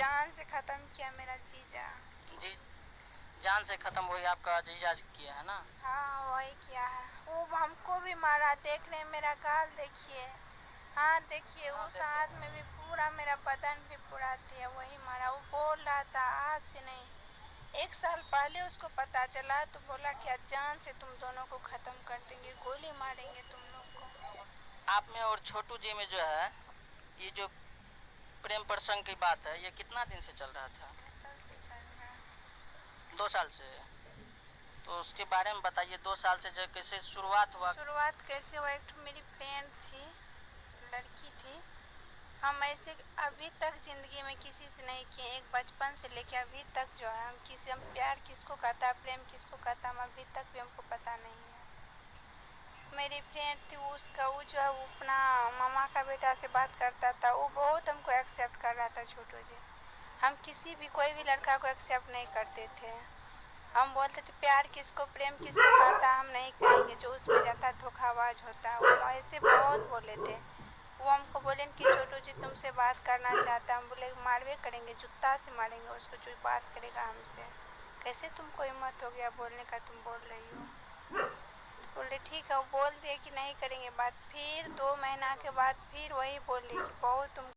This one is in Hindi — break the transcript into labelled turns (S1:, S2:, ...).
S1: जान से खत्म किया मेरा जीजा।
S2: जी, जान से खत्म हुई आपका जीजा किया है ना?
S1: हाँ वही किया है। वो हमको भी मारा, देख रहे मेरा गाल देखिए, हाँ देखिए,
S2: हाँ,
S1: उस
S2: देखते
S1: हाथ
S2: हैं।
S1: में भी पूरा मेरा बदन भी पूरा दिया, वही मारा। वो बोल रहा था आज से नहीं, 1 साल पहले उसको पता चला तो बोला क्या जान से तुम दोनों को खत्म कर देंगे, गोली मारेंगे तुम लोग को।
S2: आप में और छोटू जी में जो है, ये जो प्रेम प्रसंग की बात है, ये कितना दिन से चल रहा था?
S1: 2 साल से चल रहा है।
S2: 2 साल से? तो उसके बारे में बताइए, 2 साल से जो कैसे शुरुआत हुआ?
S1: शुरुआत कैसे हुआ, एक तो मेरी फ्रेंड थी, लड़की थी। हम ऐसे अभी तक ज़िंदगी में किसी से नहीं किए, एक बचपन से लेके अभी तक जो है हम प्यार किसको कहता है, प्रेम किसको कहता है, हम अभी तक भी हमको पता नहीं है। मेरी फ्रेंड थी, उसका वो जो है वो अपना मामा का बेटा से बात करता था, वो बहुत हमको एक्सेप्ट कर रहा था छोटू जी। हम किसी भी कोई भी लड़का को एक्सेप्ट नहीं करते थे। हम बोलते थे प्यार किसको, प्रेम किसको कहता, हम नहीं कहेंगे, जो उसमें जाता धोखाबाज होता। वो ऐसे बहुत बोले थे। वो हमको बोले कि छोटू जी तुमसे बात करना चाहता। हम बोले मारवे करेंगे, जूता से मारेंगे उसको जो बात करेगा हमसे। कैसे तुमको हिम्मत हो गया बोलने का, तुम बोल रही हो। तो बोले ठीक है, वो बोल दिए कि नहीं करेंगे बात। फिर 2 महीना के बाद फिर वही बोली कि बहुत तुम